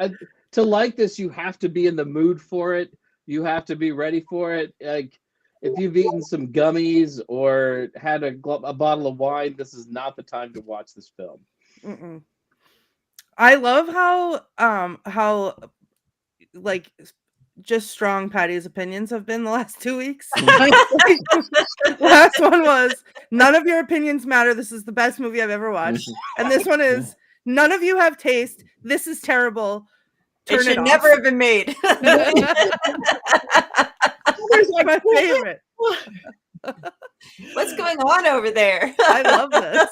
to like this, you have to be in the mood for it. You have to be ready for it. Like if you've eaten some gummies or had a bottle of wine, this is not the time to watch this film. Mm-mm. I love how like just strong Patty's opinions have been the last 2 weeks. Last one was none of your opinions matter. This is the best movie I've ever watched. And this one is none of you have taste. This is terrible. It should never have been made. My favorite. What's going on over there? I love this.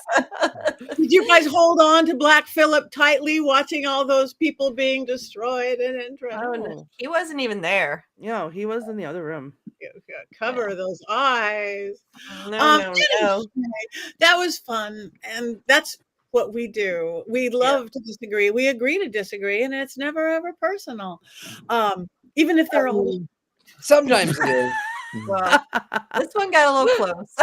Did you guys hold on to Black Phillip tightly, watching all those people being destroyed and interested? Oh, no. He wasn't even there. No, he was in the other room. Cover those eyes. No. That was fun, and that's what we do. We love to disagree. We agree to disagree, and it's never ever personal. Even if they're all Sometimes it is. Well, this one got a little close.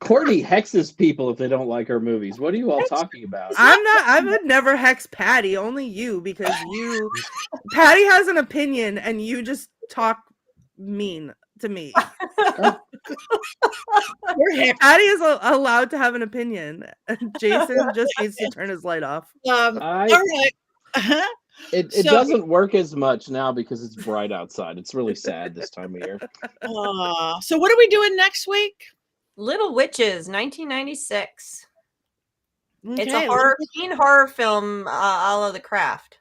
Courtney hexes people if they don't like her movies. What are you all talking about? I would never hex Patty, only you, because Patty has an opinion and you just talk mean to me. Patty is allowed to have an opinion. Jason just needs to turn his light off. all right. It doesn't work as much now because it's bright outside. It's really sad this time of year. So what are we doing next week? Little Witches, 1996. Okay. It's a teen horror film, a la The Craft.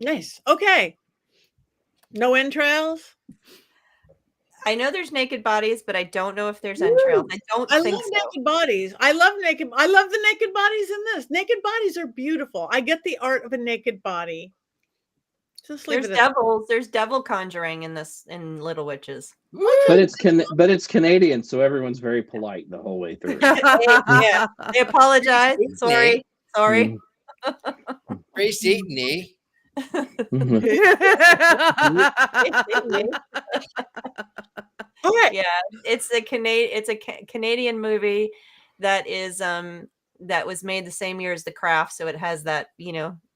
Nice. Okay. No entrails. I know there's naked bodies, but I don't know if there's entrails. I love think so. naked bodies. I love the naked bodies in this. Naked bodies are beautiful. I get the art of a naked body. Just leave There's it devils. There's devil conjuring in Little Witches. But it's Canadian, so everyone's very polite the whole way through. Yeah, I apologize. Sorry. Grace Eaton-y. All right. Yeah, it's a Canadian movie that is that was made the same year as The Craft, so it has that,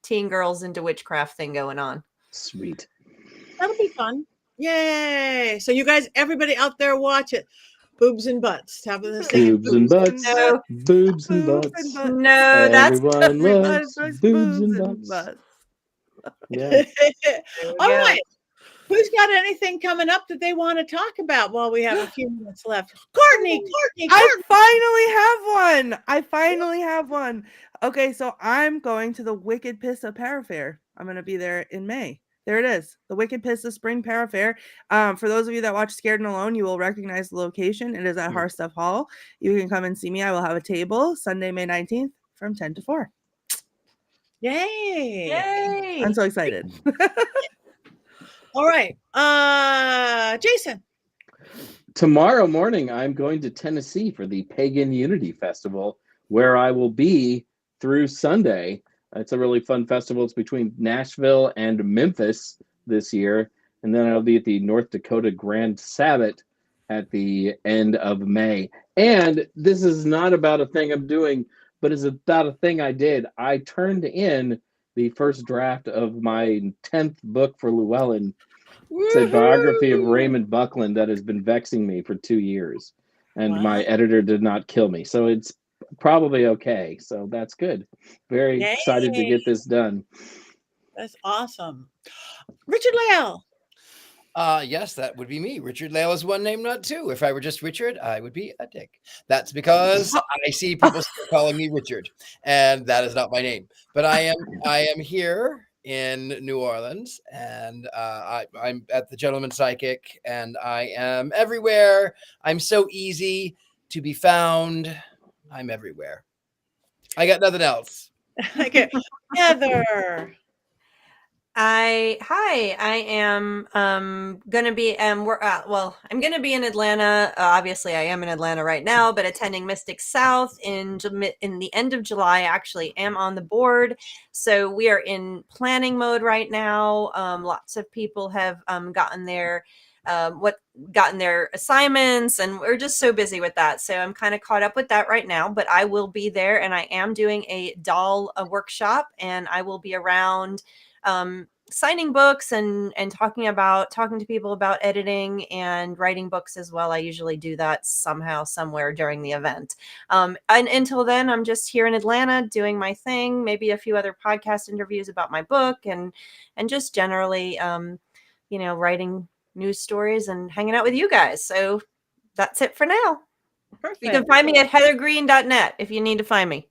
teen girls into witchcraft thing going on. Sweet. That'll be fun. Yay. So you guys, everybody out there, watch it. Boobs and butts. Have this Boobs and butts. No. Boobs and butts. No, that's Everyone loves boobs and butts. Yeah. All right. Who's got anything coming up that they want to talk about while we have a few minutes left? Courtney. I finally have one. Okay, so I'm going to the Wicked Pissa Parafair. I'm going to be there in May. There it is. The Wicked Pissa Spring Parafair. For those of you that watch Scared and Alone, you will recognize the location. It is at Harstuff Hall. You can come and see me. I will have a table Sunday, May 19th from 10 to 4. Yay. I'm so excited. All right. Jason. Tomorrow morning, I'm going to Tennessee for the Pagan Unity Festival, where I will be through Sunday. It's a really fun festival. It's between Nashville and Memphis this year. And then I'll be at the North Dakota Grand Sabbath at the end of May. And this is not about a thing I'm doing, but it's about a thing I did. I turned in the first draft of my 10th book for Llewellyn. It's a biography of Raymond Buckland that has been vexing me for 2 years. and Wow. my editor did not kill me. So it's probably okay. So that's good. Very excited to Yay. get this done. That's awesome. Richard-Lael. Yes, that would be me. Richard-Lael is one name, not two. If I were just Richard, I would be a dick. That's because I see people still calling me Richard, and that is not my name. But I am here in New Orleans, and I'm at the Gentleman Psychic, and I am everywhere. I'm so easy to be found. I'm everywhere. I got nothing else. Okay. Heather. I am gonna be I'm gonna be in Atlanta. Obviously, I am in Atlanta right now, but attending Mystic South in the end of July. I actually am on the board, so we are in planning mode right now. Lots of people have gotten their assignments, and we're just so busy with that. So I'm kind of caught up with that right now. But I will be there, and I am doing a doll workshop, and I will be around. Signing books and talking to people about editing and writing books as well. I usually do that somehow, somewhere during the event. And until then, I'm just here in Atlanta doing my thing, maybe a few other podcast interviews about my book and just generally, writing news stories and hanging out with you guys. So that's it for now. Perfect. You can find me at heathergreene.net if you need to find me.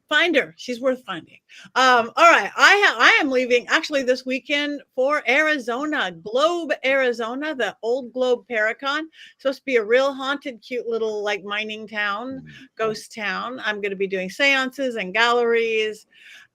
Find her. She's worth finding. All right. I am leaving actually this weekend for Arizona, Globe, Arizona, the old Globe Paracon. Supposed to be a real haunted, cute little like mining town, ghost town. I'm going to be doing seances and galleries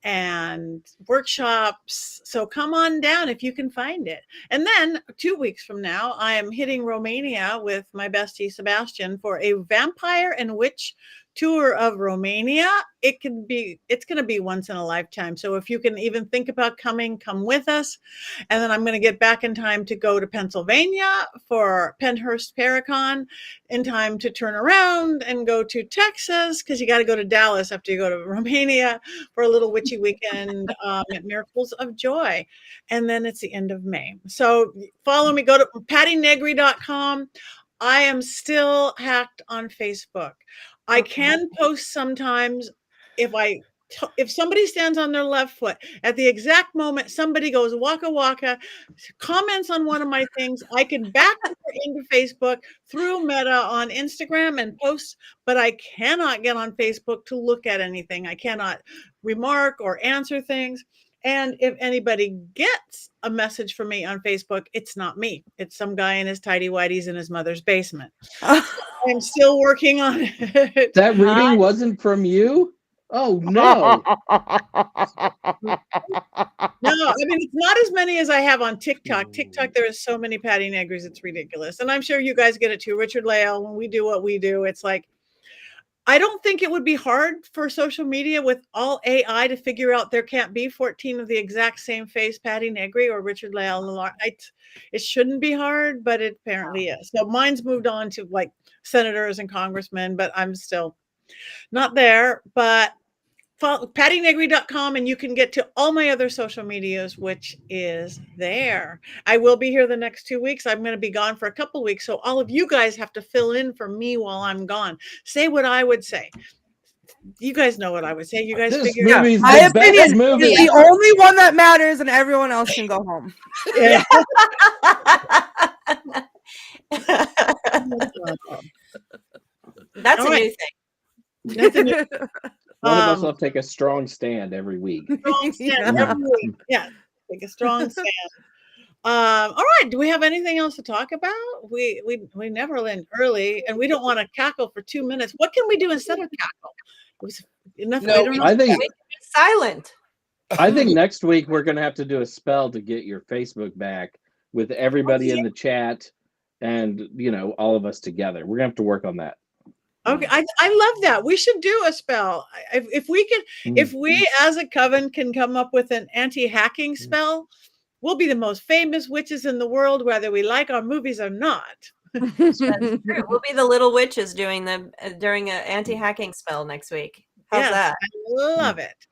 and workshops. So come on down if you can find it. And then 2 weeks from now, I am hitting Romania with my bestie Sebastian for a vampire and witch tour of Romania. It's going to be once in a lifetime. So if you can even think about coming, come with us. And then I'm going to get back in time to go to Pennsylvania for Pennhurst Paracon, in time to turn around and go to Texas, because you got to go to Dallas after you go to Romania for a little witchy weekend at Miracles of Joy. And then it's the end of May. So follow me, go to pattinegri.com. I am still hacked on Facebook. I can post sometimes if somebody stands on their left foot at the exact moment somebody goes waka waka, comments on one of my things, I can back into Facebook through Meta on Instagram and post, but I cannot get on Facebook to look at anything. I cannot remark or answer things. And if anybody gets a message from me on Facebook, it's not me. It's some guy in his tidy whities in his mother's basement. I'm still working on it. That reading wasn't from you? Oh, no. No, I mean, it's not as many as I have on TikTok. TikTok, there is so many Patti Negris, it's ridiculous. And I'm sure you guys get it too. Richard-Lael, when we do what we do, it's like, I don't think it would be hard for social media with all AI to figure out there can't be 14 of the exact same face Patti Negri or Richard-Lael. Lillard. It shouldn't be hard, but it apparently is. So mine's moved on to like senators and congressmen, but I'm still not there. But follow pattinegri.com and you can get to all my other social medias, which is there. I will be here the next 2 weeks. I'm going to be gone for a couple of weeks. So all of you guys have to fill in for me while I'm gone. Say what I would say. You guys know what I would say. You guys This figure it out. movie's My the best opinion movie. is the only one that matters, and everyone else can go home. Yeah. That's All a right. new thing. That's a new One of us will take a strong stand every week. strong stand Yeah. every week. Yeah, take a strong stand. All right. Do we have anything else to talk about? We never end early, and we don't want to cackle for 2 minutes. What can we do instead of cackle? It was nothing. No, We don't know. I think We can be silent. next week we're going to have to do a spell to get your Facebook back with everybody in the chat and, all of us together. We're going to have to work on that. Okay, I love that. We should do a spell. If we as a coven can come up with an anti-hacking spell, we'll be the most famous witches in the world, whether we like our movies or not. That's true. We'll be the little witches during an anti-hacking spell next week. How's Yes, that? I love it.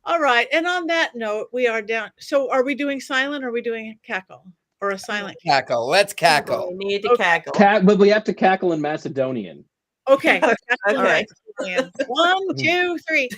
All right, and on that note, we are down. So, are we doing silent or are we doing cackle? or a silent Cackle. Let's cackle. We need to cackle. But we have to cackle in Macedonian. Okay. Okay. All right. 1, 2, 3.